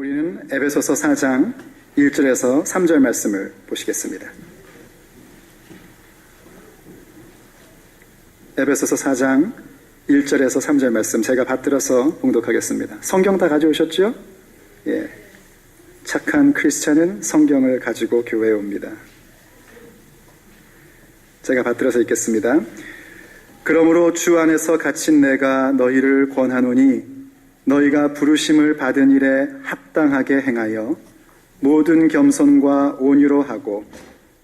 우리는 에베소서 4장 1절에서 3절 말씀을 보시겠습니다. 에베소서 4장 1절에서 3절 말씀 제가 받들어서 봉독하겠습니다. 성경 다 가져오셨죠? 예. 착한 크리스찬은 성경을 가지고 교회에 옵니다. 제가 받들어서 읽겠습니다. 그러므로 주 안에서 갇힌 내가 너희를 권하노니 너희가 부르심을 받은 일에 합당하게 행하여 모든 겸손과 온유로 하고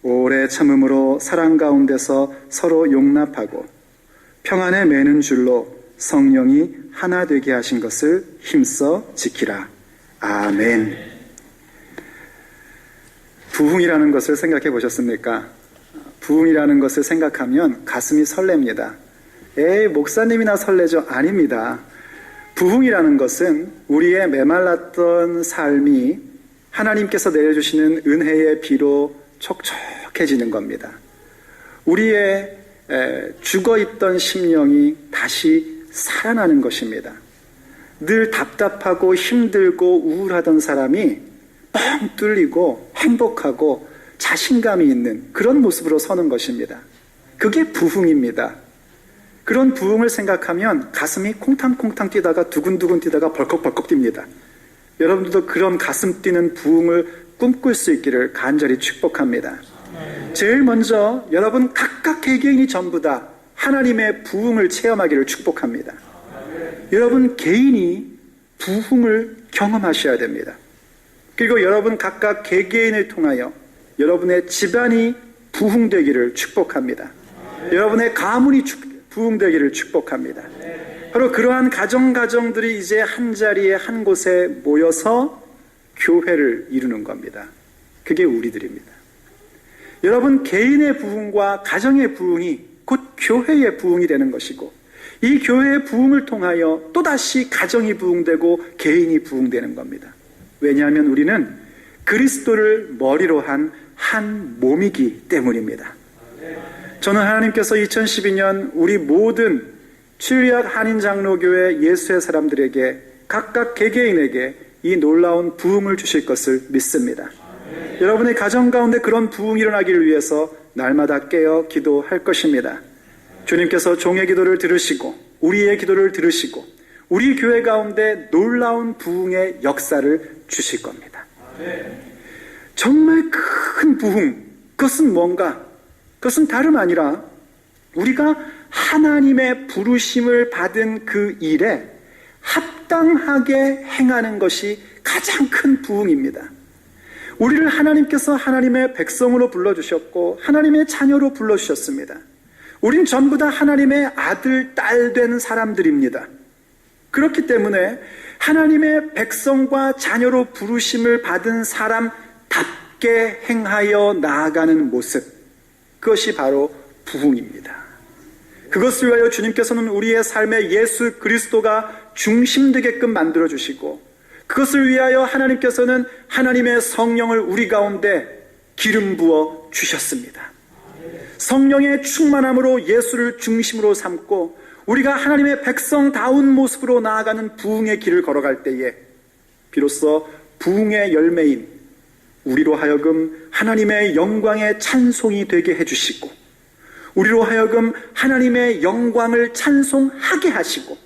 오래 참음으로 사랑 가운데서 서로 용납하고 평안에 매는 줄로 성령이 하나 되게 하신 것을 힘써 지키라. 아멘. 부흥이라는 것을 생각해 보셨습니까? 부흥이라는 것을 생각하면 가슴이 설렙니다. 에이, 목사님이나 설레죠? 아닙니다. 부흥이라는 것은 우리의 메말랐던 삶이 하나님께서 내려주시는 은혜의 비로 촉촉해지는 겁니다. 우리의 죽어있던 심령이 다시 살아나는 것입니다. 늘 답답하고 힘들고 우울하던 사람이 뻥 뚫리고 행복하고 자신감이 있는 그런 모습으로 서는 것입니다. 그게 부흥입니다. 그런 부흥을 생각하면 가슴이 콩탕콩탕 뛰다가 두근두근 뛰다가 벌컥벌컥 뜁니다. 여러분들도 그런 가슴 뛰는 부흥을 꿈꿀 수 있기를 간절히 축복합니다. 제일 먼저 여러분 각각 개개인이 전부 다 하나님의 부흥을 체험하기를 축복합니다. 여러분 개인이 부흥을 경험하셔야 됩니다. 그리고 여러분 각각 개개인을 통하여 여러분의 집안이 부흥되기를 축복합니다. 여러분의 가문이 부흥되기를 축복합니다. 바로 그러한 가정들이 이제 한자리에 한 곳에 모여서 교회를 이루는 겁니다. 그게 우리들입니다. 여러분 개인의 부흥과 가정의 부흥이 곧 교회의 부흥이 되는 것이고 이 교회의 부흥을 통하여 또다시 가정이 부흥되고 개인이 부흥되는 겁니다. 왜냐하면 우리는 그리스도를 머리로 한 몸이기 때문입니다. 저는 하나님께서 2012년 우리 모든 출리앗 한인장로교회 예수의 사람들에게 각각 개개인에게 이 놀라운 부흥을 주실 것을 믿습니다. 여러분의 가정 가운데 그런 부흥이 일어나기를 위해서 날마다 깨어 기도할 것입니다. 주님께서 종의 기도를 들으시고 우리의 기도를 들으시고 우리 교회 가운데 놀라운 부흥의 역사를 주실 겁니다. 정말 큰 부흥, 그것은 뭔가? 그것은 다름 아니라 우리가 하나님의 부르심을 받은 그 일에 합당하게 행하는 것이 가장 큰 부흥입니다. 우리를 하나님께서 하나님의 백성으로 불러주셨고 하나님의 자녀로 불러주셨습니다. 우린 전부 다 하나님의 아들, 딸 된 사람들입니다. 그렇기 때문에 하나님의 백성과 자녀로 부르심을 받은 사람답게 행하여 나아가는 모습, 그것이 바로 부흥입니다. 그것을 위하여 주님께서는 우리의 삶에 예수 그리스도가 중심되게끔 만들어주시고 그것을 위하여 하나님께서는 하나님의 성령을 우리 가운데 기름 부어 주셨습니다. 성령의 충만함으로 예수를 중심으로 삼고 우리가 하나님의 백성다운 모습으로 나아가는 부흥의 길을 걸어갈 때에 비로소 부흥의 열매인 우리로 하여금 하나님의 영광의 찬송이 되게 해주시고 우리로 하여금 하나님의 영광을 찬송하게 하시고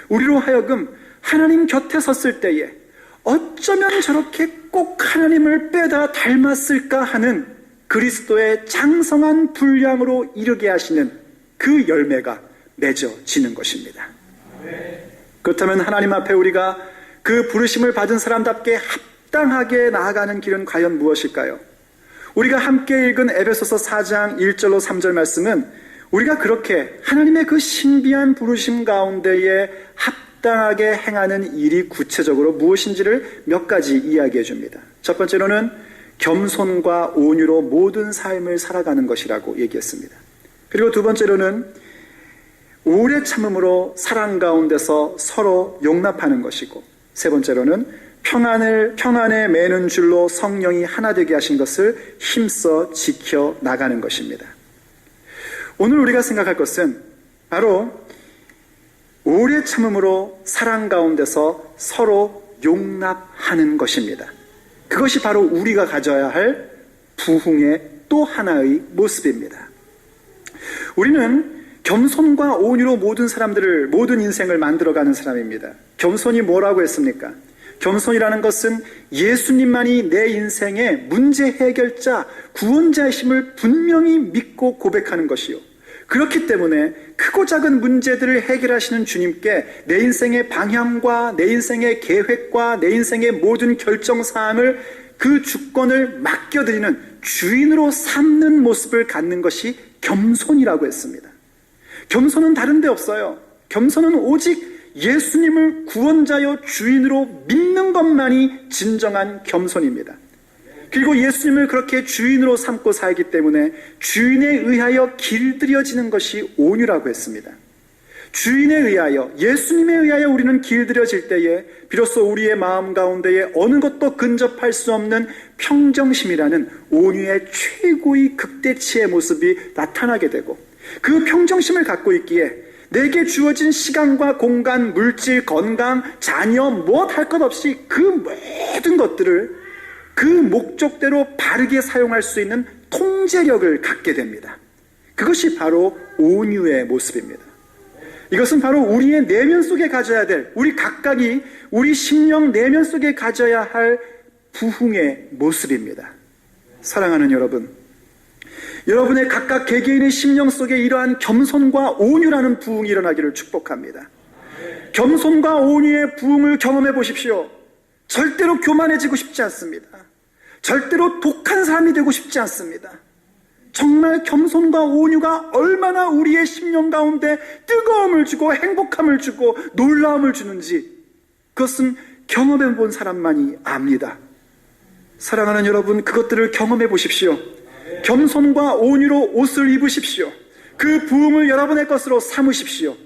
우리로 하여금 하나님 곁에 섰을 때에 어쩌면 저렇게 꼭 하나님을 빼다 닮았을까 하는 그리스도의 장성한 분량으로 이르게 하시는 그 열매가 맺어지는 것입니다. 그렇다면 하나님 앞에 우리가 그 부르심을 받은 사람답게 합당하게 나아가는 길은 과연 무엇일까요? 우리가 함께 읽은 에베소서 4장 1절로 3절 말씀은 우리가 그렇게 하나님의 그 신비한 부르심 가운데에 합당하게 행하는 일이 구체적으로 무엇인지를 몇 가지 이야기해 줍니다. 첫 번째로는 겸손과 온유로 모든 삶을 살아가는 것이라고 얘기했습니다. 그리고 두 번째로는 오래 참음으로 사랑 가운데서 서로 용납하는 것이고 세 번째로는 평안에 매는 줄로 성령이 하나 되게 하신 것을 힘써 지켜 나가는 것입니다. 오늘 우리가 생각할 것은 바로 오래 참음으로 사랑 가운데서 서로 용납하는 것입니다. 그것이 바로 우리가 가져야 할 부흥의 또 하나의 모습입니다. 우리는 겸손과 온유로 모든 인생을 만들어가는 사람입니다. 겸손이 뭐라고 했습니까? 겸손이라는 것은 예수님만이 내 인생의 문제 해결자, 구원자이심을 분명히 믿고 고백하는 것이요. 그렇기 때문에 크고 작은 문제들을 해결하시는 주님께 내 인생의 방향과 내 인생의 계획과 내 인생의 모든 결정사항을 그 주권을 맡겨드리는 주인으로 삼는 모습을 갖는 것이 겸손이라고 했습니다. 겸손은 다른 데 없어요. 겸손은 오직 예수님을 구원자여 주인으로 믿는 것만이 진정한 겸손입니다. 그리고 예수님을 그렇게 주인으로 삼고 살기 때문에 주인에 의하여 길들여지는 것이 온유라고 했습니다. 주인에 의하여, 예수님에 의하여 우리는 길들여질 때에 비로소 우리의 마음 가운데에 어느 것도 근접할 수 없는 평정심이라는 온유의 최고의 극대치의 모습이 나타나게 되고, 그 평정심을 갖고 있기에 내게 주어진 시간과 공간, 물질, 건강, 자녀, 무엇 할 것 없이 그 모든 것들을 그 목적대로 바르게 사용할 수 있는 통제력을 갖게 됩니다. 그것이 바로 온유의 모습입니다. 이것은 바로 우리의 내면 속에 가져야 될, 우리 각각이 우리 심령 내면 속에 가져야 할 부흥의 모습입니다. 사랑하는 여러분, 여러분의 각각 개개인의 심령 속에 이러한 겸손과 온유라는 부흥이 일어나기를 축복합니다. 겸손과 온유의 부흥을 경험해 보십시오. 절대로 교만해지고 싶지 않습니다. 절대로 독한 사람이 되고 싶지 않습니다. 정말 겸손과 온유가 얼마나 우리의 심령 가운데 뜨거움을 주고 행복함을 주고 놀라움을 주는지, 그것은 경험해 본 사람만이 압니다. 사랑하는 여러분, 그것들을 경험해 보십시오. 겸손과 온유로 옷을 입으십시오. 그 부흥을 여러분의 것으로 삼으십시오.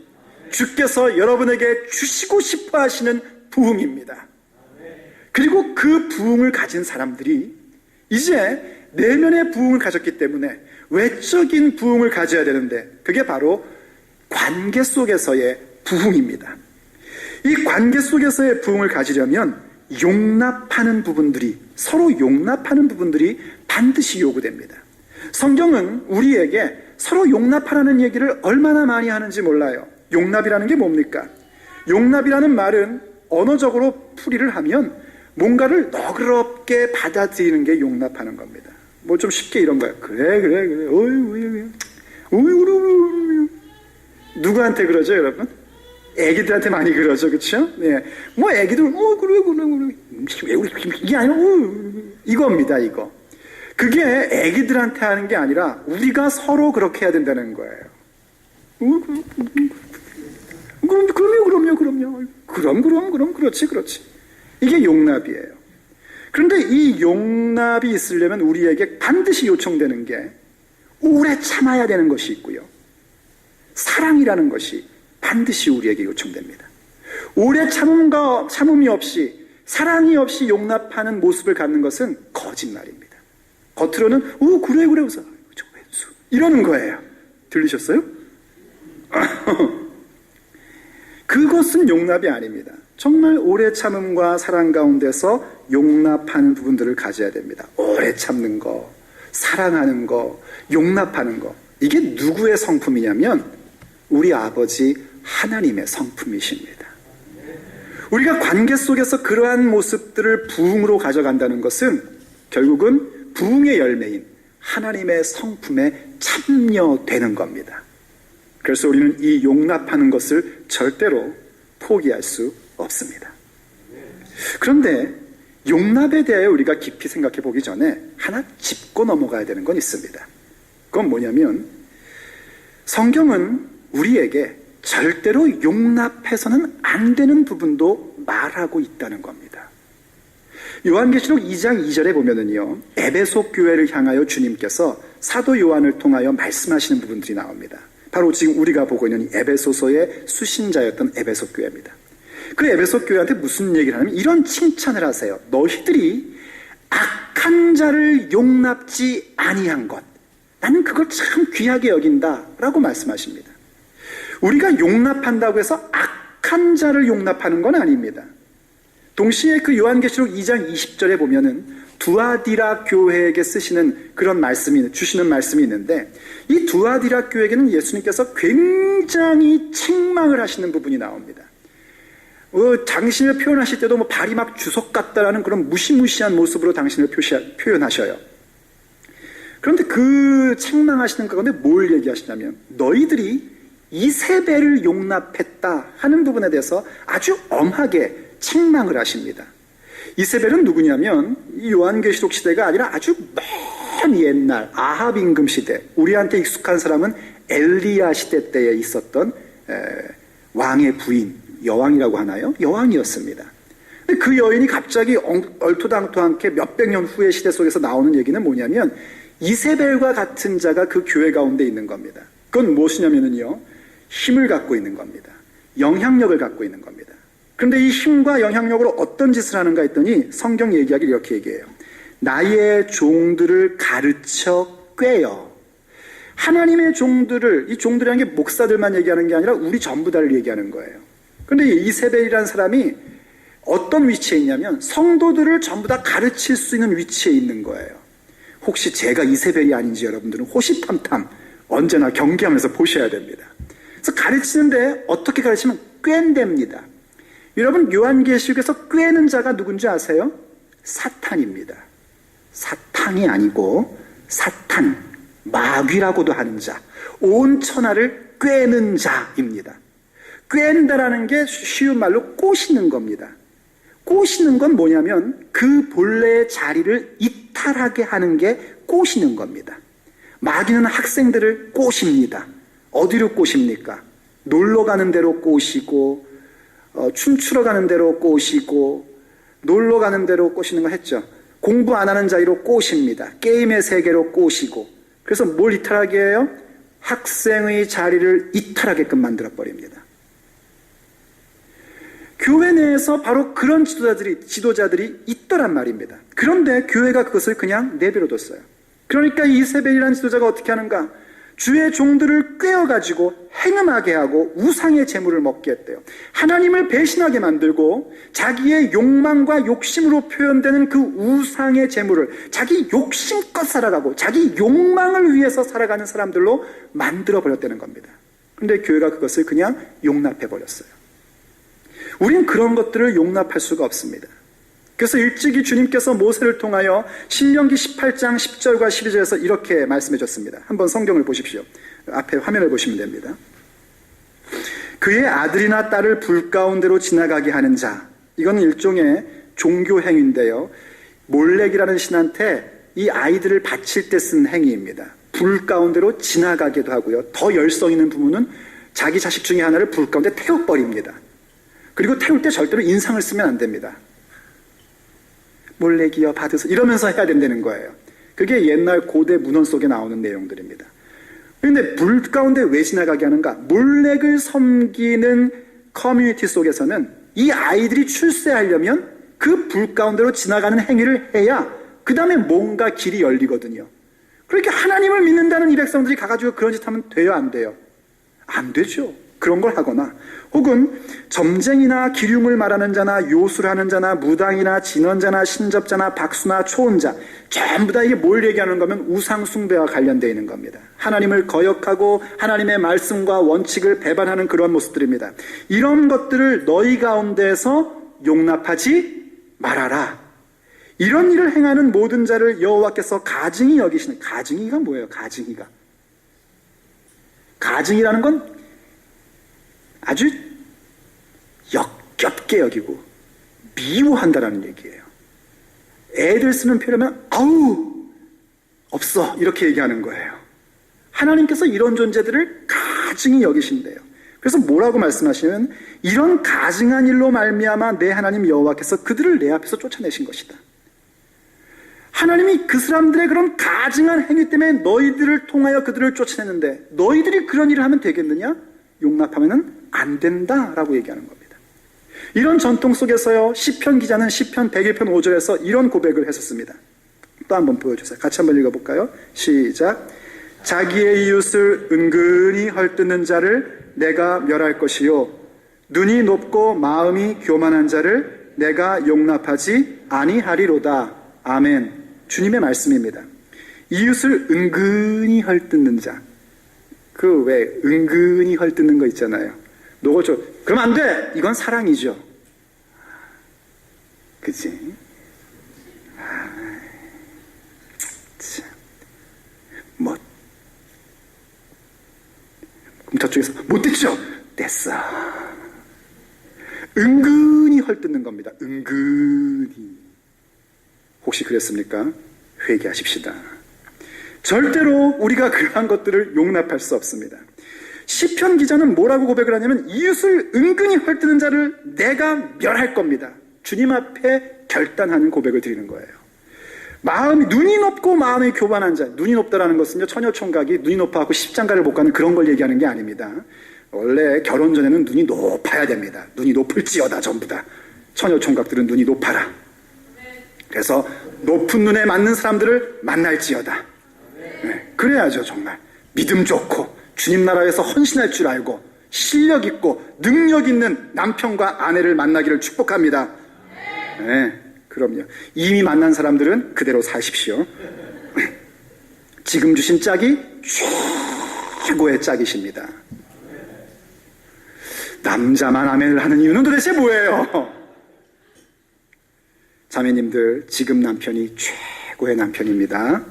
주께서 여러분에게 주시고 싶어 하시는 부흥입니다. 그리고 그 부흥을 가진 사람들이 이제 내면의 부흥을 가졌기 때문에 외적인 부흥을 가져야 되는데, 그게 바로 관계 속에서의 부흥입니다. 이 관계 속에서의 부흥을 가지려면 용납하는 부분들이, 서로 용납하는 부분들이 반드시 요구됩니다. 성경은 우리에게 서로 용납하라는 얘기를 얼마나 많이 하는지 몰라요. 용납이라는 게 뭡니까? 용납이라는 말은 언어적으로 풀이를 하면 뭔가를 너그럽게 받아들이는 게 용납하는 겁니다. 뭐 좀 쉽게 이런 거예요. 그래. 누구한테 그러죠, 여러분? 애기들한테 많이 그러죠, 그렇죠? 네. 뭐 애기들 그래. 이게 아니라 이겁니다, 이거. 그게 애기들한테 하는 게 아니라 우리가 서로 그렇게 해야 된다는 거예요. 그럼요. 그렇지. 이게 용납이에요. 그런데 이 용납이 있으려면 우리에게 반드시 요청되는 게 오래 참아야 되는 것이 있고요. 사랑이라는 것이 반드시 우리에게 요청됩니다. 오래 참음이 없이, 사랑이 없이 용납하는 모습을 갖는 것은 거짓말입니다. 겉으로는 그래 웃어 저 왼수 이러는 거예요. 들리셨어요? 그것은 용납이 아닙니다. 정말 오래 참음과 사랑 가운데서 용납하는 부분들을 가져야 됩니다. 오래 참는 거, 사랑하는 거, 용납하는 거, 이게 누구의 성품이냐면 우리 아버지 하나님의 성품이십니다. 우리가 관계 속에서 그러한 모습들을 부흥으로 가져간다는 것은 결국은 부흥의 열매인 하나님의 성품에 참여되는 겁니다. 그래서 우리는 이 용납하는 것을 절대로 포기할 수 없습니다. 그런데 용납에 대해 우리가 깊이 생각해 보기 전에 하나 짚고 넘어가야 되는 건 있습니다. 그건 뭐냐면 성경은 우리에게 절대로 용납해서는 안 되는 부분도 말하고 있다는 겁니다. 요한계시록 2장 2절에 보면은요, 에베소 교회를 향하여 주님께서 사도 요한을 통하여 말씀하시는 부분들이 나옵니다. 바로 지금 우리가 보고 있는 이 에베소서의 수신자였던 에베소 교회입니다. 그 에베소 교회한테 무슨 얘기를 하냐면 이런 칭찬을 하세요. 너희들이 악한 자를 용납지 아니한 것, 나는 그걸 참 귀하게 여긴다 라고 말씀하십니다. 우리가 용납한다고 해서 악한 자를 용납하는 건 아닙니다. 동시에 그 요한계시록 2장 20절에 보면은 두아디라 교회에게 쓰시는 그런 주시는 말씀이 있는데, 이 두아디라 교회에게는 예수님께서 굉장히 책망을 하시는 부분이 나옵니다. 당신을 표현하실 때도 발이 막 주석 같다라는 그런 무시무시한 모습으로 당신을 표현하셔요. 그런데 그 책망하시는 가운데 뭘 얘기하시냐면, 너희들이 이세벨을 용납했다 하는 부분에 대해서 아주 엄하게 책망을 하십니다. 이세벨은 누구냐면, 이 요한계시록 시대가 아니라 아주 먼 옛날 아합 임금 시대, 우리한테 익숙한 사람은 엘리야 시대 때에 있었던 왕의 부인, 여왕이라고 하나요? 여왕이었습니다. 그 여인이 갑자기 얼토당토않게 몇백 년 후의 시대 속에서 나오는 얘기는 뭐냐면, 이세벨과 같은 자가 그 교회 가운데 있는 겁니다. 그건 무엇이냐면요, 힘을 갖고 있는 겁니다. 영향력을 갖고 있는 겁니다. 그런데 이 힘과 영향력으로 어떤 짓을 하는가 했더니 성경 얘기하기 이렇게 얘기해요. 나의 종들을 가르쳐 꿰어. 하나님의 종들을, 이 종들이라는 게 목사들만 얘기하는 게 아니라 우리 전부 다를 얘기하는 거예요. 그런데 이세벨이라는 사람이 어떤 위치에 있냐면, 성도들을 전부 다 가르칠 수 있는 위치에 있는 거예요. 혹시 제가 이세벨이 아닌지 여러분들은 호시탐탐 언제나 경계하면서 보셔야 됩니다. 그래서 가르치는데 어떻게 가르치면 꿰댄답니다. 여러분, 요한계시록에서 꿰는 자가 누군지 아세요? 사탄입니다. 사탄이 아니고 사탄, 마귀라고도 하는 자, 온 천하를 꿰는 자입니다. 꿰는다라는 게 쉬운 말로 꼬시는 겁니다. 꼬시는 건 뭐냐면 그 본래의 자리를 이탈하게 하는 게 꼬시는 겁니다. 마귀는 학생들을 꼬십니다. 어디로 꼬십니까? 놀러 가는 데로 꼬시고, 춤추러 가는 데로 꼬시고, 놀러 가는 데로 꼬시는 거 했죠. 공부 안 하는 자리로 꼬십니다. 게임의 세계로 꼬시고. 그래서 뭘 이탈하게 해요? 학생의 자리를 이탈하게끔 만들어버립니다. 교회 내에서 바로 그런 지도자들이 있더란 말입니다. 그런데 교회가 그것을 그냥 내버려뒀어요. 그러니까 이세벨이라는 지도자가 어떻게 하는가? 주의 종들을 꿰어가지고 행음하게 하고 우상의 재물을 먹게 했대요. 하나님을 배신하게 만들고 자기의 욕망과 욕심으로 표현되는 그 우상의 재물을 자기 욕심껏 살아가고 자기 욕망을 위해서 살아가는 사람들로 만들어버렸다는 겁니다. 그런데 교회가 그것을 그냥 용납해버렸어요. 우린 그런 것들을 용납할 수가 없습니다. 그래서 일찍이 주님께서 모세를 통하여 신명기 18장 10절과 12절에서 이렇게 말씀해 줬습니다. 한번 성경을 보십시오. 앞에 화면을 보시면 됩니다. 그의 아들이나 딸을 불 가운데로 지나가게 하는 자, 이건 일종의 종교 행위인데요, 몰렉이라는 신한테 이 아이들을 바칠 때 쓴 행위입니다. 불 가운데로 지나가기도 하고요, 더 열성 있는 부모는 자기 자식 중에 하나를 불 가운데 태워버립니다. 그리고 태울 때 절대로 인상을 쓰면 안 됩니다. 몰렉이여 받으소 이러면서 해야 된다는 거예요. 그게 옛날 고대 문헌 속에 나오는 내용들입니다. 그런데 불 가운데 왜 지나가게 하는가? 몰렉을 섬기는 커뮤니티 속에서는 이 아이들이 출세하려면 그 불 가운데로 지나가는 행위를 해야 그 다음에 뭔가 길이 열리거든요. 그렇게 하나님을 믿는다는 이 백성들이 가가지고 그런 짓 하면 돼요, 안 돼요? 안 되죠. 그런 걸 하거나, 혹은 점쟁이나 기륭을 말하는 자나 요술하는 자나 무당이나 진언자나 신접자나 박수나 초혼자, 전부 다 이게 뭘 얘기하는 거면 우상 숭배와 관련되어 있는 겁니다. 하나님을 거역하고 하나님의 말씀과 원칙을 배반하는 그런 모습들입니다. 이런 것들을 너희 가운데서 용납하지 말아라. 이런 일을 행하는 모든 자를 여호와께서 가증히 여기시는, 가증히가 뭐예요? 가증이라는 건 아주 역겹게 여기고 미워한다라는 얘기예요. 애들 쓰는 표현은 아우 없어 이렇게 얘기하는 거예요. 하나님께서 이런 존재들을 가증히 여기신대요. 그래서 뭐라고 말씀하시면, 이런 가증한 일로 말미암아 내 하나님 여호와께서 그들을 내 앞에서 쫓아내신 것이다. 하나님이 그 사람들의 그런 가증한 행위 때문에 너희들을 통하여 그들을 쫓아내는데 너희들이 그런 일을 하면 되겠느냐? 용납하면은 안 된다라고 얘기하는 겁니다. 이런 전통 속에서요, 시편 기자는 시편 101편 5절에서 이런 고백을 했었습니다. 또 한번 보여주세요. 같이 한번 읽어볼까요? 시작. 자기의 이웃을 은근히 헐뜯는 자를 내가 멸할 것이요, 눈이 높고 마음이 교만한 자를 내가 용납하지 아니하리로다. 아멘. 주님의 말씀입니다. 이웃을 은근히 헐뜯는 자. 그 왜 은근히 헐뜯는 거 있잖아요. 너가 그럼 안 돼. 이건 사랑이죠. 그치? 뭐 그럼 저쪽에서 못 됐죠? 됐어. 은근히 헐뜯는 겁니다. 은근히. 혹시 그랬습니까? 회개하십시다. 절대로 우리가 그러한 것들을 용납할 수 없습니다. 시편 기자는 뭐라고 고백을 하냐면 이웃을 은근히 헐뜯는 자를 내가 멸할 겁니다. 주님 앞에 결단하는 고백을 드리는 거예요. 눈이 높고 마음이 교만한 자. 눈이 높다라는 것은요, 처녀총각이 눈이 높아갖고 십장가를 못 가는 그런 걸 얘기하는 게 아닙니다. 원래 결혼 전에는 눈이 높아야 됩니다. 눈이 높을지어다 전부 다. 처녀총각들은 눈이 높아라. 그래서 높은 눈에 맞는 사람들을 만날지어다. 네, 그래야죠. 정말 믿음 좋고 주님 나라에서 헌신할 줄 알고 실력 있고 능력 있는 남편과 아내를 만나기를 축복합니다. 네, 그럼요. 이미 만난 사람들은 그대로 사십시오. 지금 주신 짝이 최고의 짝이십니다. 남자만 아멘을 하는 이유는 도대체 뭐예요? 자매님들, 지금 남편이 최고의 남편입니다.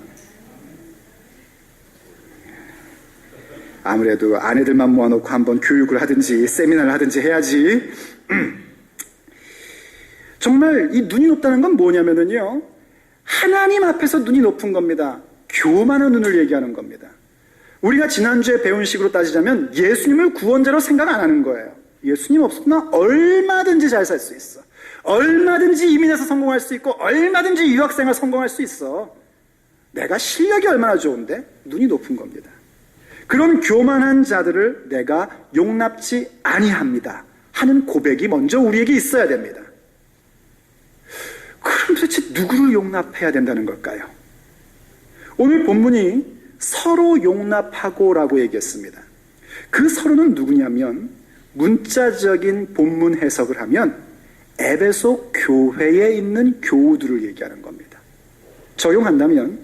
아무래도 아내들만 모아놓고 한번 교육을 하든지 세미나를 하든지 해야지. 정말 이 눈이 높다는 건 뭐냐면요, 하나님 앞에서 눈이 높은 겁니다. 교만한 눈을 얘기하는 겁니다. 우리가 지난주에 배운 식으로 따지자면 예수님을 구원자로 생각 안 하는 거예요. 예수님 없으나 얼마든지 잘 살 수 있어. 얼마든지 이민해서 성공할 수 있고 얼마든지 유학생활 성공할 수 있어. 내가 실력이 얼마나 좋은데? 눈이 높은 겁니다. 그런 교만한 자들을 내가 용납지 아니합니다 하는 고백이 먼저 우리에게 있어야 됩니다. 그럼 도대체 누구를 용납해야 된다는 걸까요? 오늘 본문이 서로 용납하고 라고 얘기했습니다. 그 서로는 누구냐면 문자적인 본문 해석을 하면 에베소 교회에 있는 교우들을 얘기하는 겁니다. 적용한다면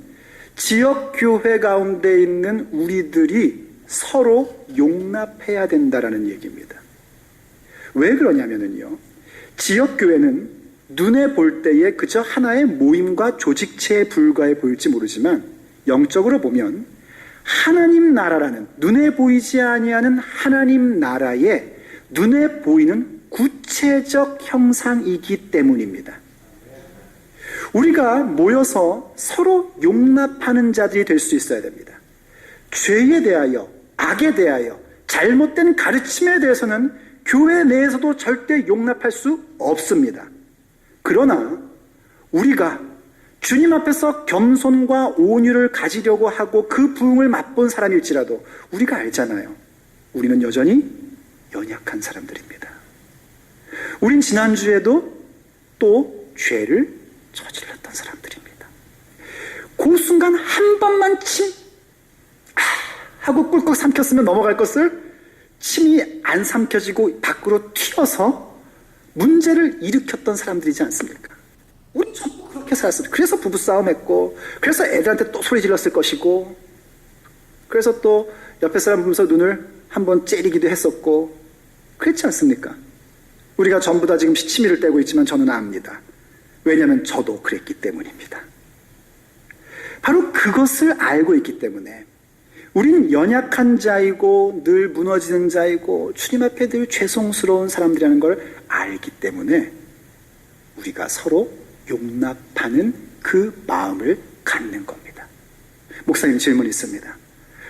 지역 교회 가운데 있는 우리들이 서로 용납해야 된다라는 얘기입니다. 왜 그러냐면요, 지역 교회는 눈에 볼 때에 그저 하나의 모임과 조직체에 불과해 보일지 모르지만 영적으로 보면 하나님 나라라는, 눈에 보이지 아니하는 하나님 나라의 눈에 보이는 구체적 형상이기 때문입니다. 우리가 모여서 서로 용납하는 자들이 될 수 있어야 됩니다. 죄에 대하여, 악에 대하여, 잘못된 가르침에 대해서는 교회 내에서도 절대 용납할 수 없습니다. 그러나 우리가 주님 앞에서 겸손과 온유를 가지려고 하고 그 부흥을 맛본 사람일지라도 우리가 알잖아요. 우리는 여전히 연약한 사람들입니다. 우린 지난주에도 또 죄를 저질렀던 사람들입니다. 그 순간 한 번만 하고 꿀꺽 삼켰으면 넘어갈 것을 침이 안 삼켜지고 밖으로 튀어서 문제를 일으켰던 사람들이지 않습니까? 우리 전부 그렇게 살았어요. 그래서 부부싸움 했고, 그래서 애들한테 또 소리 질렀을 것이고, 그래서 또 옆에 사람 보면서 눈을 한번 째리기도 했었고, 그렇지 않습니까? 우리가 전부 다 지금 시치미를 떼고 있지만 저는 압니다. 왜냐하면 저도 그랬기 때문입니다. 바로 그것을 알고 있기 때문에 우린 연약한 자이고 늘 무너지는 자이고 주님 앞에 늘 죄송스러운 사람들이라는 걸 알기 때문에 우리가 서로 용납하는 그 마음을 갖는 겁니다. 목사님, 질문 있습니다.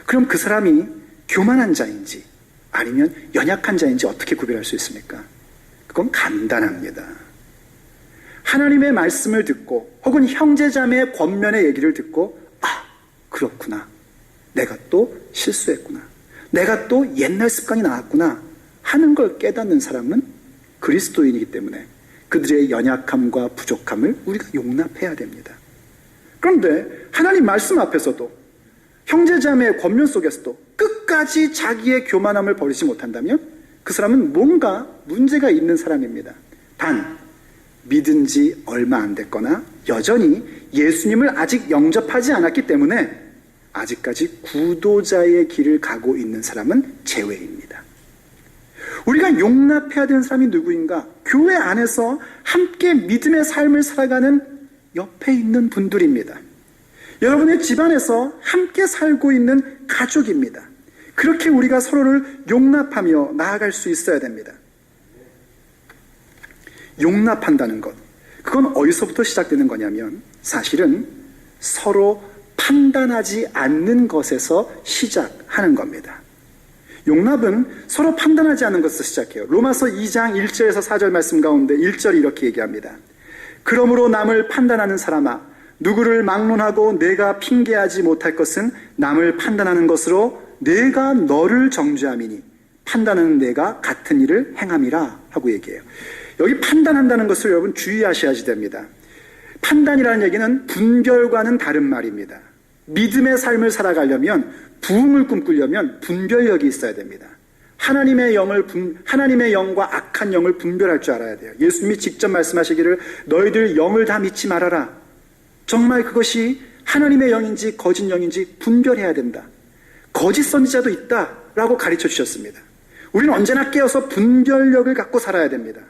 그럼 그 사람이 교만한 자인지 아니면 연약한 자인지 어떻게 구별할 수 있습니까? 그건 간단합니다. 하나님의 말씀을 듣고 혹은 형제자매의 권면의 얘기를 듣고, 아, 그렇구나, 내가 또 실수했구나, 내가 또 옛날 습관이 나왔구나 하는 걸 깨닫는 사람은 그리스도인이기 때문에 그들의 연약함과 부족함을 우리가 용납해야 됩니다. 그런데 하나님 말씀 앞에서도 형제자매의 권면 속에서도 끝까지 자기의 교만함을 버리지 못한다면 그 사람은 뭔가 문제가 있는 사람입니다. 단, 믿은 지 얼마 안 됐거나 여전히 예수님을 아직 영접하지 않았기 때문에 아직까지 구도자의 길을 가고 있는 사람은 제외입니다. 우리가 용납해야 되는 사람이 누구인가? 교회 안에서 함께 믿음의 삶을 살아가는 옆에 있는 분들입니다. 여러분의 집안에서 함께 살고 있는 가족입니다. 그렇게 우리가 서로를 용납하며 나아갈 수 있어야 됩니다. 용납한다는 것, 그건 어디서부터 시작되는 거냐면 사실은 서로 판단하지 않는 것에서 시작하는 겁니다. 용납은 서로 판단하지 않는 것에서 시작해요. 로마서 2장 1절에서 4절 말씀 가운데 1절이 이렇게 얘기합니다. 그러므로 남을 판단하는 사람아, 누구를 막론하고 내가 핑계하지 못할 것은 남을 판단하는 것으로 내가 너를 정죄함이니 판단하는 내가 같은 일을 행함이라 하고 얘기해요. 여기 판단한다는 것을 여러분 주의하셔야지 됩니다. 판단이라는 얘기는 분별과는 다른 말입니다. 믿음의 삶을 살아가려면, 부흥을 꿈꾸려면 분별력이 있어야 됩니다. 하나님의 영과 악한 영을 분별할 줄 알아야 돼요. 예수님이 직접 말씀하시기를 너희들 영을 다 믿지 말아라. 정말 그것이 하나님의 영인지 거짓 영인지 분별해야 된다. 거짓 선지자도 있다라고 가르쳐 주셨습니다. 우리는 언제나 깨어서 분별력을 갖고 살아야 됩니다.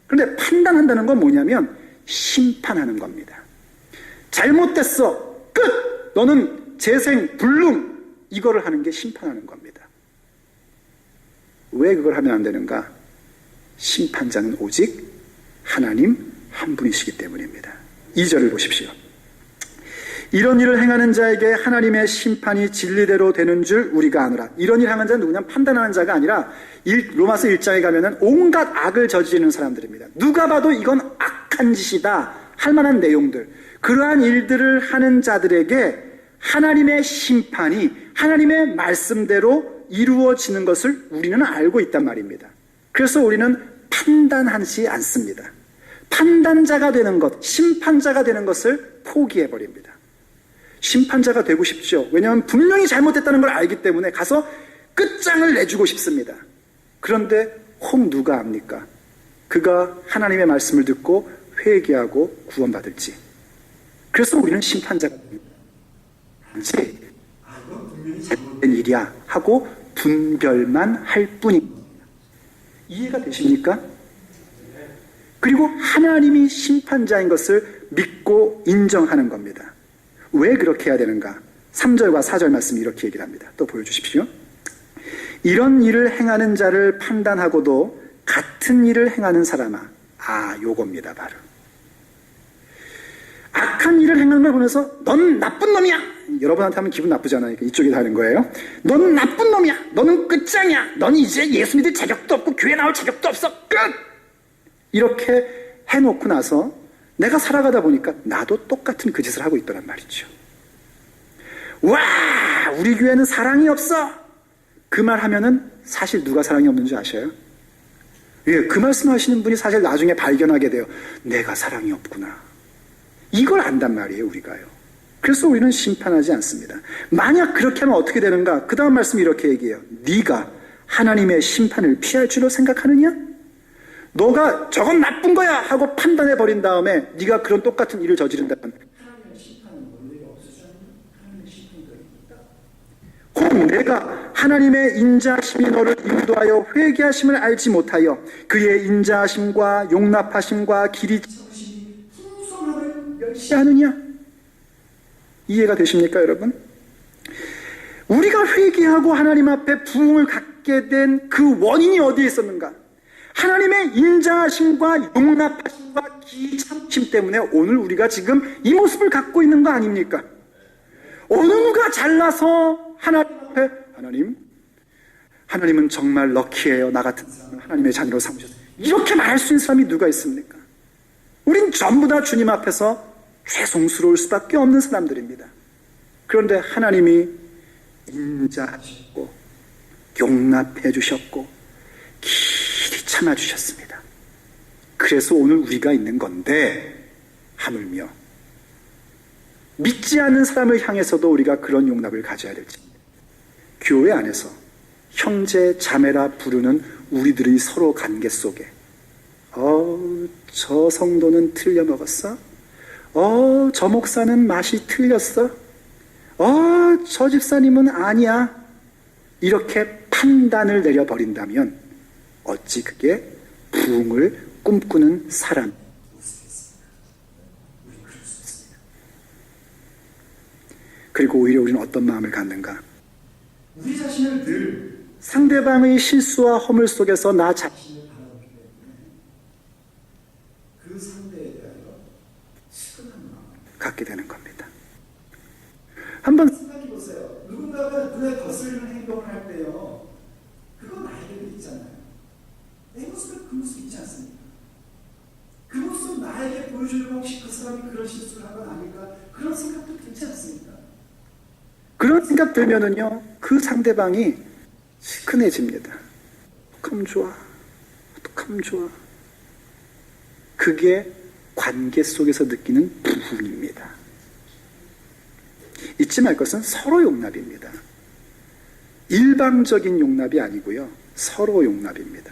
그런데 판단한다는 건 뭐냐면 심판하는 겁니다. 잘못됐어. 끝! 너는 재생, 불능. 이거를 하는 게 심판하는 겁니다. 왜 그걸 하면 안 되는가? 심판자는 오직 하나님 한 분이시기 때문입니다. 2절을 보십시오. 이런 일을 행하는 자에게 하나님의 심판이 진리대로 되는 줄 우리가 아노라. 이런 일을 하는 자는 누구냐? 판단하는 자가 아니라 로마서 1장에 가면은 온갖 악을 저지르는 사람들입니다. 누가 봐도 이건 악한 짓이다 할 만한 내용들, 그러한 일들을 하는 자들에게 하나님의 심판이 하나님의 말씀대로 이루어지는 것을 우리는 알고 있단 말입니다. 그래서 우리는 판단하지 않습니다. 판단자가 되는 것, 심판자가 되는 것을 포기해버립니다. 심판자가 되고 싶죠. 왜냐하면 분명히 잘못했다는 걸 알기 때문에 가서 끝장을 내주고 싶습니다. 그런데 혹 누가 압니까? 그가 하나님의 말씀을 듣고 회개하고 구원받을지. 그래서 우리는 심판자가 됩니다. 단지 이건 분명히 잘못된 일이야 하고 분별만 할 뿐입니다. 이해가 되십니까? 그리고 하나님이 심판자인 것을 믿고 인정하는 겁니다. 왜 그렇게 해야 되는가? 3절과 4절 말씀이 이렇게 얘기를 합니다. 또 보여주십시오. 이런 일을 행하는 자를 판단하고도 같은 일을 행하는 사람아. 요겁니다 바로. 악한 일을 행하는 걸 보면서 넌 나쁜 놈이야. 여러분한테 하면 기분 나쁘잖아요. 이쪽에서 하는 거예요. 넌 나쁜 놈이야. 너는 끝장이야. 넌 이제 예수 믿을 자격도 없고 교회 나올 자격도 없어. 끝! 이렇게 해놓고 나서 내가 살아가다 보니까 나도 똑같은 그 짓을 하고 있더란 말이죠. 와! 우리 교회는 사랑이 없어. 그 말 하면은 사실 누가 사랑이 없는 줄 아셔요? 예, 그 말씀하시는 분이 사실 나중에 발견하게 돼요. 내가 사랑이 없구나. 이걸 안단 말이에요, 우리가요. 그래서 우리는 심판하지 않습니다. 만약 그렇게 하면 어떻게 되는가? 그 다음 말씀이 이렇게 얘기해요. 네가 하나님의 심판을 피할 줄로 생각하느냐? 너가 저건 나쁜 거야 하고 판단해버린 다음에 네가 그런 똑같은 일을 저지른다면 하나님의 심판은 원리가 없으셔? 하나님의 심판이 혹 내가 하나님의 인자하심이 너를 인도하여 회개하심을 알지 못하여 그의 인자하심과 용납하심과 길이 참으심이 풍성함을 멸시하느냐? 이해가 되십니까, 여러분? 우리가 회개하고 하나님 앞에 부흥을 갖게 된 그 원인이 어디에 있었는가? 하나님의 인자하심과 용납하심과 기 참심 때문에 오늘 우리가 지금 이 모습을 갖고 있는 거 아닙니까? 어느 누가 잘나서 하나님 앞에 하나님은 정말 럭키해요. 나 같은 사람을 하나님의 자녀로 삼으셨어요. 이렇게 말할 수 있는 사람이 누가 있습니까? 우린 전부 다 주님 앞에서 죄송스러울 수밖에 없는 사람들입니다. 그런데 하나님이 인자하셨고 용납해 주셨고 길이 참아주셨습니다. 그래서 오늘 우리가 있는 건데 하물며 믿지 않는 사람을 향해서도 우리가 그런 용납을 가져야 될지. 교회 안에서 형제 자매라 부르는 우리들의 서로 관계 속에 저 성도는 틀려 먹었어? 저 목사는 맛이 틀렸어? 저 집사님은 아니야. 이렇게 판단을 내려버린다면 어찌 그게 부흥을 꿈꾸는 사람. 그리고 오히려 우리는 어떤 마음을 갖는가? 우리 자신을 늘 상대방의 실수와 허물 속에서 나 자신을 바라보기 때문에 그 상대에 대하여 측은한 마음을 갖게 되는 겁니다. 한번 생각해 보세요. 누군가가 눈에 거슬리는 행동을 할 때요, 그건 나에게도 있잖아요. 내 모습은 그 모습 있지 않습니까? 그 모습 나에게 보여주려고 혹시 그 사람이 그런 실수를 한 건 아닐까? 그런 생각도 들지 않습니까? 그런 생각 들면은요, 그 상대방이 시큰해집니다. 어떡하면 좋아. 어떡하면 좋아. 그게 관계 속에서 느끼는 부흥입니다. 잊지 말 것은 서로 용납입니다. 일방적인 용납이 아니고요, 서로 용납입니다.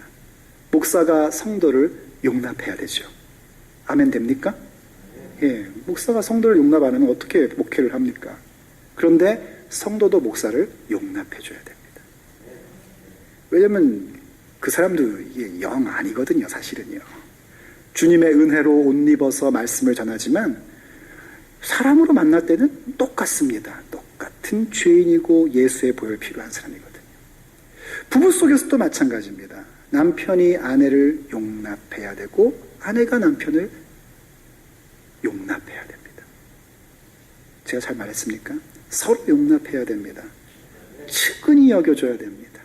목사가 성도를 용납해야 되죠. 아멘 됩니까? 예, 목사가 성도를 용납 안 하면 어떻게 목회를 합니까? 그런데 성도도 목사를 용납해 줘야 됩니다. 왜냐면 그 사람도 이게 영 아니거든요, 사실은요. 주님의 은혜로 옷 입어서 말씀을 전하지만 사람으로 만날 때는 똑같습니다. 똑같은 죄인이고 예수의 보혈 필요한 사람이거든요. 부부 속에서도 마찬가지입니다. 남편이 아내를 용납해야 되고 아내가 남편을 용납해야 됩니다. 제가 잘 말했습니까? 서로 용납해야 됩니다. 측은히 여겨줘야 됩니다.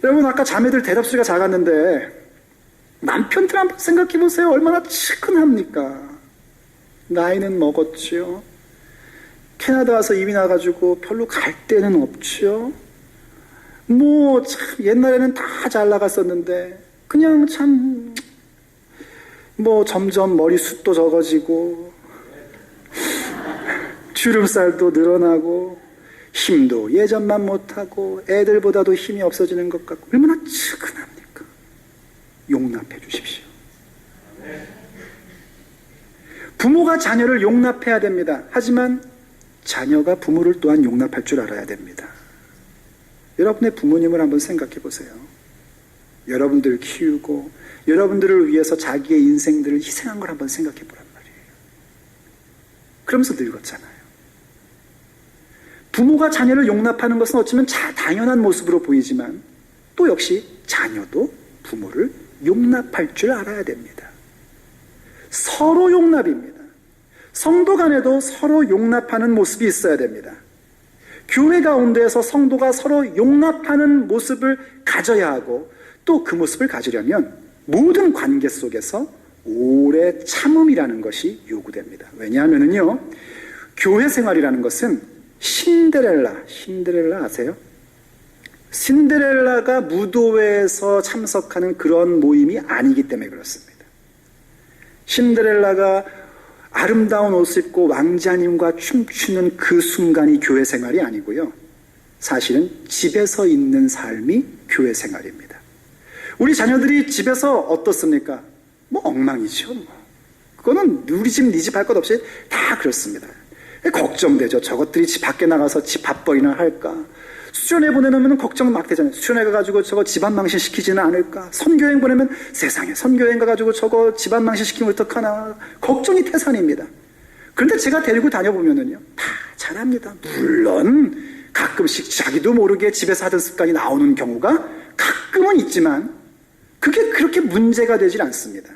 여러분, 아까 자매들 대답소리가 작았는데 남편들 한번 생각해 보세요. 얼마나 측은합니까? 나이는 먹었죠. 캐나다 와서 이민 와가지고 별로 갈 데는 없죠. 뭐 참 옛날에는 다 잘 나갔었는데 그냥 참 뭐 점점 머리숱도 적어지고 주름살도 늘어나고 힘도 예전만 못하고 애들보다도 힘이 없어지는 것 같고 얼마나 측은합니까? 용납해 주십시오. 부모가 자녀를 용납해야 됩니다. 하지만 자녀가 부모를 또한 용납할 줄 알아야 됩니다. 여러분의 부모님을 한번 생각해 보세요. 여러분들을 키우고 여러분들을 위해서 자기의 인생들을 희생한 걸 한번 생각해 보란 말이에요. 그러면서 늙었잖아요. 부모가 자녀를 용납하는 것은 어쩌면 당연한 모습으로 보이지만 또 역시 자녀도 부모를 용납할 줄 알아야 됩니다. 서로 용납입니다. 성도 간에도 서로 용납하는 모습이 있어야 됩니다. 교회 가운데에서 성도가 서로 용납하는 모습을 가져야 하고 또 그 모습을 가지려면 모든 관계 속에서 오래 참음이라는 것이 요구됩니다. 왜냐하면요, 교회 생활이라는 것은 신데렐라 아세요? 신데렐라가 무도회에서 참석하는 그런 모임이 아니기 때문에 그렇습니다. 신데렐라가 아름다운 옷을 입고 왕자님과 춤추는 그 순간이 교회 생활이 아니고요, 사실은 집에서 있는 삶이 교회 생활입니다. 우리 자녀들이 집에서 어떻습니까? 뭐 엉망이죠. 그거는 우리 집, 네 집 할 것 없이 다 그렇습니다. 걱정되죠. 저것들이 집 밖에 나가서 집 밥벌이나 할까? 수련회 보내놓으면 걱정 막 되잖아요. 수련회 가가지고 저거 집안 망신 시키지는 않을까? 선교행 보내면 세상에 선교행 가가지고 저거 집안 망신 시키면 어떡하나? 걱정이 태산입니다. 그런데 제가 데리고 다녀보면은요, 다 잘합니다. 물론 가끔씩 자기도 모르게 집에서 하던 습관이 나오는 경우가 가끔은 있지만 그게 그렇게 문제가 되질 않습니다.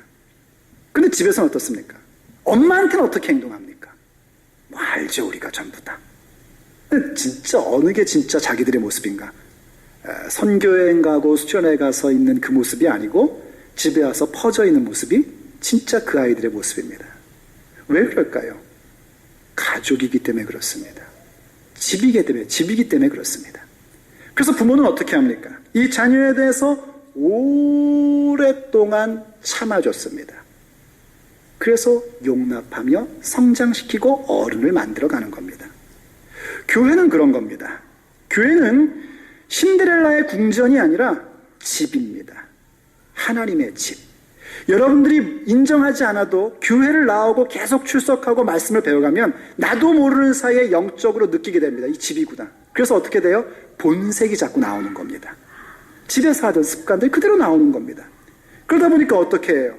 근데 집에서는 어떻습니까? 엄마한테는 어떻게 행동합니까? 뭐 알죠, 우리가 전부 다. 진짜 어느 게 진짜 자기들의 모습인가? 선교여행 가고 수련회 가서 있는 그 모습이 아니고 집에 와서 퍼져 있는 모습이 진짜 그 아이들의 모습입니다. 왜 그럴까요? 가족이기 때문에 그렇습니다. 집이기 때문에 그렇습니다. 그래서 부모는 어떻게 합니까? 이 자녀에 대해서 오랫동안 참아줬습니다. 그래서 용납하며 성장시키고 어른을 만들어가는 겁니다. 교회는 그런 겁니다. 교회는 신데렐라의 궁전이 아니라 집입니다. 하나님의 집. 여러분들이 인정하지 않아도 교회를 나오고 계속 출석하고 말씀을 배워가면 나도 모르는 사이에 영적으로 느끼게 됩니다. 이 집이구나. 그래서 어떻게 돼요? 본색이 자꾸 나오는 겁니다. 집에서 하던 습관들이 그대로 나오는 겁니다. 그러다 보니까 어떻게 해요?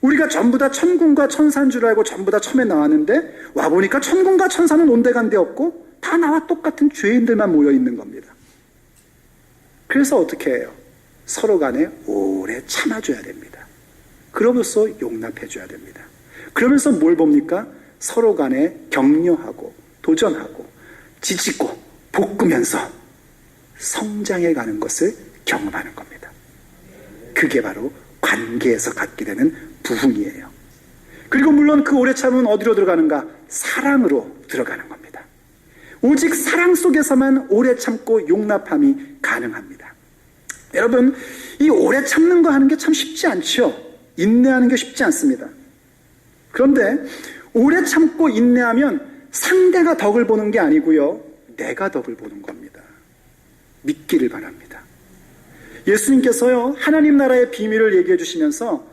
우리가 전부 다 천군과 천사인 줄 알고 전부 다 처음에 나왔는데 와보니까 천군과 천사는 온데간데 없고 다 나와 똑같은 죄인들만 모여 있는 겁니다. 그래서 어떻게 해요? 서로 간에 오래 참아줘야 됩니다. 그러면서 용납해줘야 됩니다. 그러면서 뭘 봅니까? 서로 간에 격려하고 도전하고 지지고 볶으면서 성장해 가는 것을 경험하는 겁니다. 그게 바로 관계에서 갖게 되는 부흥이에요. 그리고 물론 그 오래 참음은 어디로 들어가는가? 사랑으로 들어가는 겁니다. 오직 사랑 속에서만 오래 참고 용납함이 가능합니다. 여러분, 이 오래 참는 거 하는 게 참 쉽지 않죠? 인내하는 게 쉽지 않습니다. 그런데 오래 참고 인내하면 상대가 덕을 보는 게 아니고요, 내가 덕을 보는 겁니다. 믿기를 바랍니다. 예수님께서요, 하나님 나라의 비밀을 얘기해 주시면서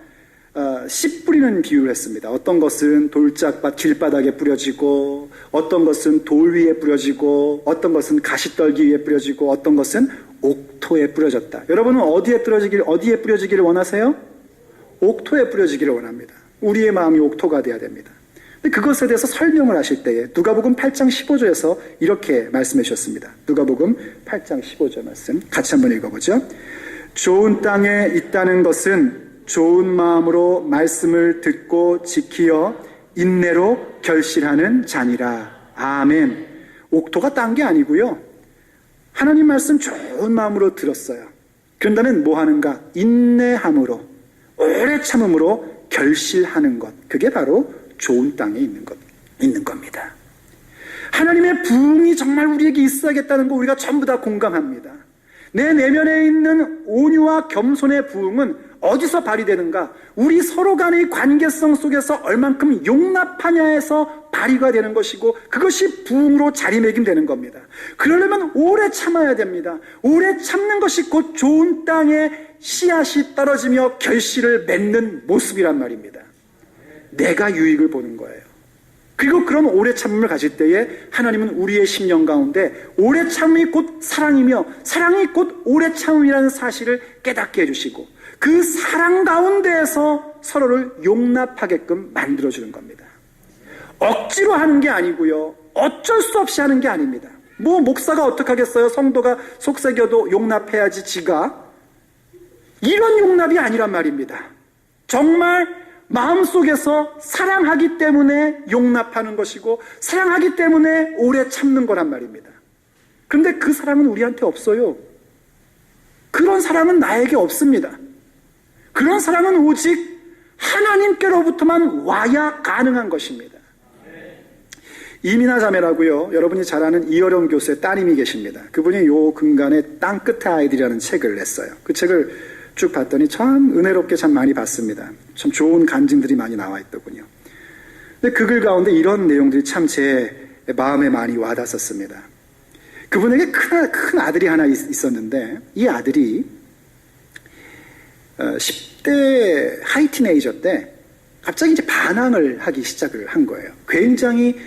씨 뿌리는 비유를 했습니다. 어떤 것은 돌짝밭 길바닥에 뿌려지고, 어떤 것은 돌 위에 뿌려지고, 어떤 것은 가시떨기 위에 뿌려지고, 어떤 것은 옥토에 뿌려졌다. 여러분은 어디에 뿌려지기를 원하세요? 옥토에 뿌려지기를 원합니다. 우리의 마음이 옥토가 돼야 됩니다. 근데 그것에 대해서 설명을 하실 때에 누가복음 8장 15절에서 이렇게 말씀해 주셨습니다. 누가복음 8장 15절 말씀 같이 한번 읽어보죠. 좋은 땅에 있다는 것은 좋은 마음으로 말씀을 듣고 지키어 인내로 결실하는 자니라. 아멘. 옥토가 딴 게 아니고요, 하나님 말씀 좋은 마음으로 들었어요. 그런다면 뭐 하는가? 인내함으로, 오래 참음으로 결실하는 것. 그게 바로 좋은 땅에 있는 겁니다. 하나님의 부흥이 정말 우리에게 있어야겠다는 거 우리가 전부 다 공감합니다. 내 내면에 있는 온유와 겸손의 부흥은 어디서 발휘되는가? 우리 서로 간의 관계성 속에서 얼만큼 용납하냐에서 발휘가 되는 것이고, 그것이 부흥으로 자리매김되는 겁니다. 그러려면 오래 참아야 됩니다. 오래 참는 것이 곧 좋은 땅에 씨앗이 떨어지며 결실을 맺는 모습이란 말입니다. 내가 유익을 보는 거예요. 그리고 그런 오래 참음을 가질 때에 하나님은 우리의 심령 가운데 오래 참음이 곧 사랑이며 사랑이 곧 오래 참음이라는 사실을 깨닫게 해주시고, 그 사랑 가운데에서 서로를 용납하게끔 만들어주는 겁니다. 억지로 하는 게 아니고요, 어쩔 수 없이 하는 게 아닙니다. 뭐 목사가 어떻게 하겠어요? 성도가 속삭여도 용납해야지 지가. 이런 용납이 아니란 말입니다. 정말 마음속에서 사랑하기 때문에 용납하는 것이고, 사랑하기 때문에 오래 참는 거란 말입니다. 그런데 그 사랑은 우리한테 없어요. 그런 사랑은 나에게 없습니다. 그런 사랑은 오직 하나님께로부터만 와야 가능한 것입니다. 이민아 자매라고요, 여러분이 잘 아는 이어령 교수의 따님이 계십니다. 그분이 요 근간에 땅끝의 아이들이라는 책을 냈어요. 그 책을 쭉 봤더니 참 은혜롭게 참 많이 봤습니다. 참 좋은 간증들이 많이 나와 있더군요. 근데 그 글 가운데 이런 내용들이 참 제 마음에 많이 와닿았습니다. 그분에게 큰 아들이 하나 있었는데, 이 아들이 10대 하이티네이저 때 갑자기 이제 반항을 하기 시작을 한 거예요. 굉장히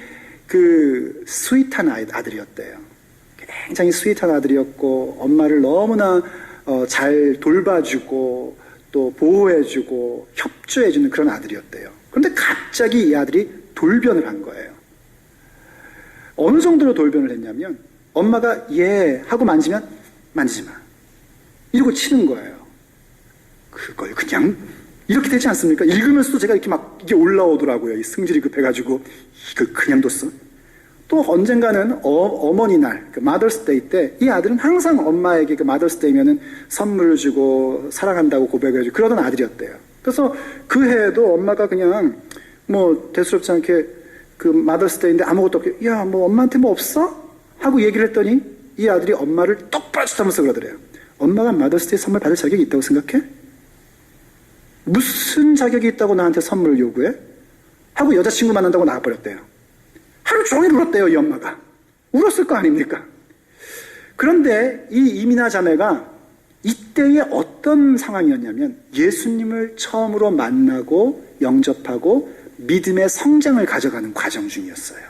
그 스윗한 아들이었대요. 굉장히 스윗한 아들이었고, 엄마를 너무나 잘 돌봐주고 또 보호해주고 협조해주는 그런 아들이었대요. 그런데 갑자기 이 아들이 돌변을 한 거예요. 어느 정도로 돌변을 했냐면, 엄마가 예 하고 만지면 만지지 마 이러고 치는 거예요. 그걸 그냥 이렇게 되지 않습니까? 읽으면서도 제가 이렇게 막 이게 올라오더라고요. 이 승질이 급해가지고 이걸 그냥 뒀어. 또 언젠가는 어머니 날, 그 마더스데이 때 이 아들은 항상 엄마에게 그 마더스데이면은 선물을 주고 사랑한다고 고백해주고 그러던 아들이었대요. 그래서 그 해에도 엄마가 그냥 뭐 대수롭지 않게 그 마더스데이인데 아무것도 없게, 야 뭐 엄마한테 뭐 없어? 하고 얘기를 했더니 이 아들이 엄마를 똑바로 쳐다보면서 그러더래요. 엄마가 마더스데이 선물 받을 자격이 있다고 생각해? 무슨 자격이 있다고 나한테 선물을 요구해? 하고 여자친구 만난다고 나가버렸대요. 하루 종일 울었대요, 이 엄마가. 울었을 거 아닙니까? 그런데 이 이민아 자매가 이때에 어떤 상황이었냐면 예수님을 처음으로 만나고 영접하고 믿음의 성장을 가져가는 과정 중이었어요.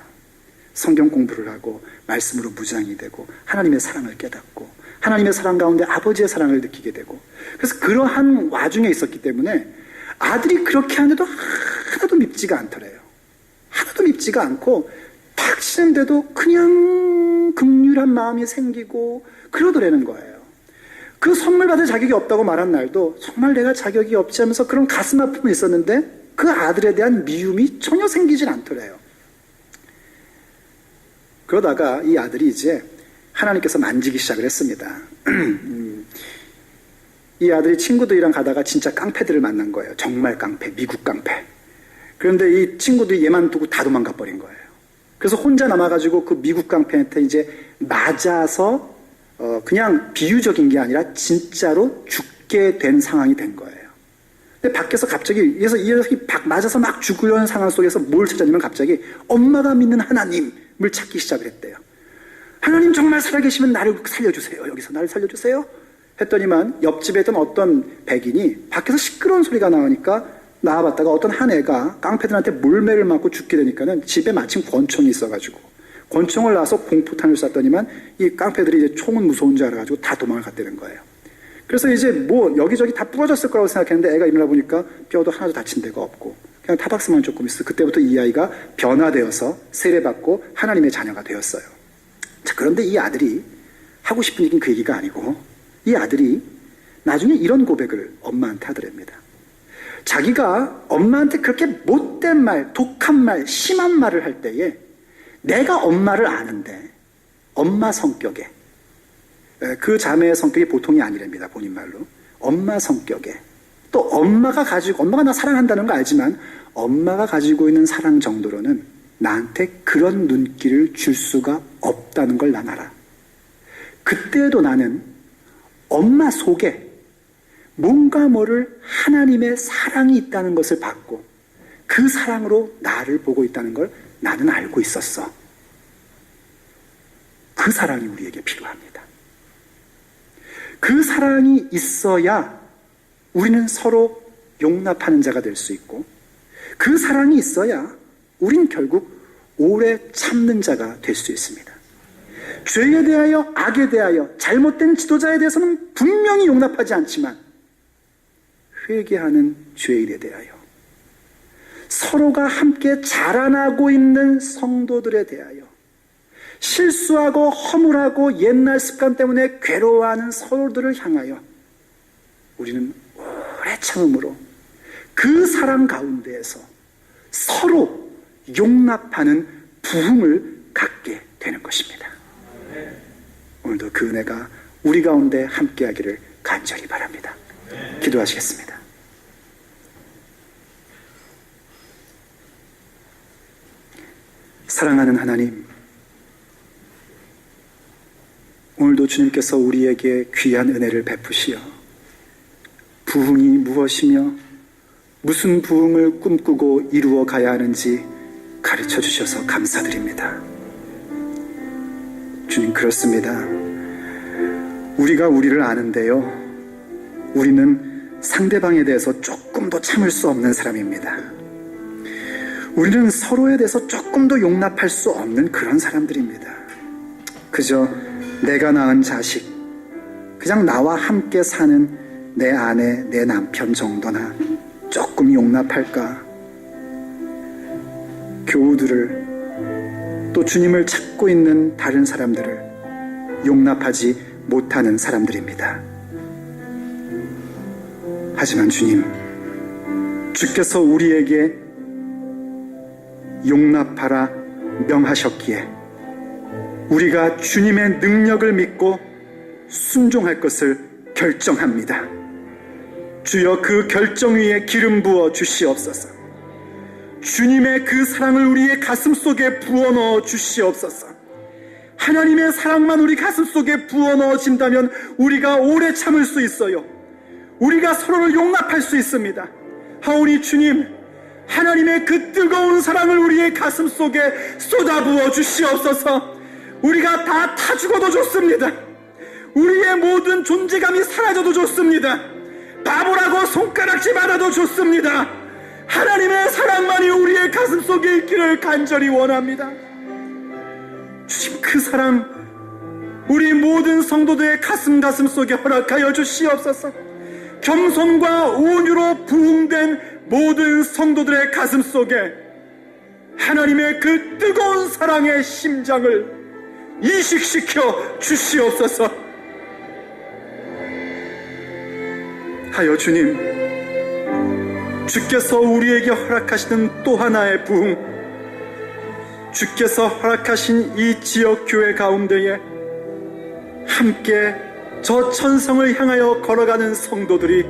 성경 공부를 하고 말씀으로 무장이 되고 하나님의 사랑을 깨닫고 하나님의 사랑 가운데 아버지의 사랑을 느끼게 되고, 그래서 그러한 와중에 있었기 때문에 아들이 그렇게 하는데도 하나도 밉지가 않더래요. 하나도 밉지가 않고 탁 치는데도 그냥 긍휼한 마음이 생기고 그러더라는 거예요. 그 선물 받을 자격이 없다고 말한 날도 정말 내가 자격이 없지 하면서 그런 가슴 아픔이 있었는데 그 아들에 대한 미움이 전혀 생기질 않더래요. 그러다가 이 아들이 이제 하나님께서 만지기 시작을 했습니다. 이 아들이 친구들이랑 가다가 진짜 깡패들을 만난 거예요. 정말 깡패, 미국 깡패. 그런데 이 친구들이 얘만 두고 다 도망가 버린 거예요. 그래서 혼자 남아가지고 그 미국 깡패한테 이제 맞아서 그냥 비유적인 게 아니라 진짜로 죽게 된 상황이 된 거예요. 근데 밖에서 갑자기, 그래서 이 녀석이 맞아서 막 죽으려는 상황 속에서 뭘 찾았냐면 갑자기 엄마가 믿는 하나님을 찾기 시작을 했대요. 하나님 정말 살아계시면 나를 살려주세요. 여기서 나를 살려주세요. 했더니만 옆집에 있던 어떤 백인이 밖에서 시끄러운 소리가 나오니까 나와봤다가 어떤 한 애가 깡패들한테 몰매를 맞고 죽게 되니까는 집에 마침 권총이 있어가지고 권총을 놔서 공포탄을 쐈더니만 이 깡패들이 이제 총은 무서운 줄 알아가지고 다 도망을 갔다는 거예요. 그래서 이제 뭐 여기저기 다 부러졌을 거라고 생각했는데 애가 일어나보니까 뼈도 하나도 다친 데가 없고 그냥 타박스만 조금 있어. 그때부터 이 아이가 변화되어서 세례받고 하나님의 자녀가 되었어요. 자, 그런데 이 아들이 하고 싶은 얘기는 그 얘기가 아니고 이 아들이 나중에 이런 고백을 엄마한테 하더랍니다. 자기가 엄마한테 그렇게 못된 말, 독한 말, 심한 말을 할 때에 내가 엄마를 아는데 엄마 성격에, 그 자매의 성격이 보통이 아니랍니다. 본인 말로. 엄마 성격에, 또 엄마가 나 사랑한다는 거 알지만 엄마가 가지고 있는 사랑 정도로는 나한테 그런 눈길을 줄 수가 없다는 걸 난 알아. 그때도 나는 엄마 속에 뭔가 모를 하나님의 사랑이 있다는 것을 봤고 그 사랑으로 나를 보고 있다는 걸 나는 알고 있었어. 그 사랑이 우리에게 필요합니다. 그 사랑이 있어야 우리는 서로 용납하는 자가 될 수 있고 그 사랑이 있어야 우린 결국 오래 참는 자가 될 수 있습니다. 죄에 대하여, 악에 대하여, 잘못된 지도자에 대해서는 분명히 용납하지 않지만 회개하는 죄인에 대하여, 서로가 함께 자라나고 있는 성도들에 대하여, 실수하고 허물하고 옛날 습관 때문에 괴로워하는 서로들을 향하여 우리는 오래 참음으로 그 사랑 가운데에서 서로 용납하는 부흥을 갖게 되는 것입니다. 오늘도 그 은혜가 우리 가운데 함께하기를 간절히 바랍니다. 기도하시겠습니다. 사랑하는 하나님, 오늘도 주님께서 우리에게 귀한 은혜를 베푸시어 부흥이 무엇이며 무슨 부흥을 꿈꾸고 이루어 가야 하는지 가르쳐 주셔서 감사드립니다. 주님, 그렇습니다. 우리가 우리를 아는데요, 우리는 상대방에 대해서 조금 더 참을 수 없는 사람입니다. 우리는 서로에 대해서 조금 더 용납할 수 없는 그런 사람들입니다. 그저 내가 낳은 자식, 그냥 나와 함께 사는 내 아내, 내 남편 정도나 조금 용납할까? 교우들을, 또 주님을 찾고 있는 다른 사람들을 용납하지 못하는 사람들입니다. 하지만 주님, 주께서 우리에게 용납하라 명하셨기에 우리가 주님의 능력을 믿고 순종할 것을 결정합니다. 주여, 그 결정 위에 기름 부어 주시옵소서. 주님의 그 사랑을 우리의 가슴 속에 부어 넣어 주시옵소서. 하나님의 사랑만 우리 가슴 속에 부어 넣어진다면 우리가 오래 참을 수 있어요. 우리가 서로를 용납할 수 있습니다. 하오니 주님, 하나님의 그 뜨거운 사랑을 우리의 가슴 속에 쏟아부어 주시옵소서. 우리가 다 죽어도 좋습니다. 우리의 모든 존재감이 사라져도 좋습니다. 바보라고 손가락질 받아도 좋습니다. 하나님의 사랑만이 우리의 가슴 속에 있기를 간절히 원합니다. 주님, 그 사랑 우리 모든 성도들의 가슴 속에 허락하여 주시옵소서. 겸손과 온유로 부흥된 모든 성도들의 가슴 속에 하나님의 그 뜨거운 사랑의 심장을 이식시켜 주시옵소서. 하여 주님, 주께서 우리에게 허락하시는 또 하나의 부흥, 주께서 허락하신 이 지역 교회 가운데에 함께 저 천성을 향하여 걸어가는 성도들이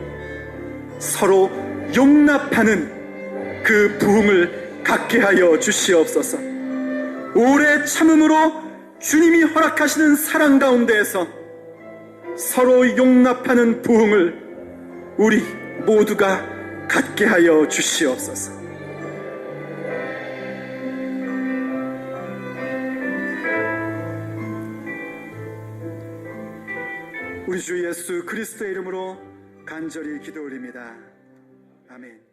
서로 용납하는 그 부흥을 갖게 하여 주시옵소서. 오래 참음으로 주님이 허락하시는 사랑 가운데에서 서로 용납하는 부흥을 우리 모두가 갖게 하여 주시옵소서. 우리 주 예수 그리스도의 이름으로 간절히 기도 올립니다. 아멘.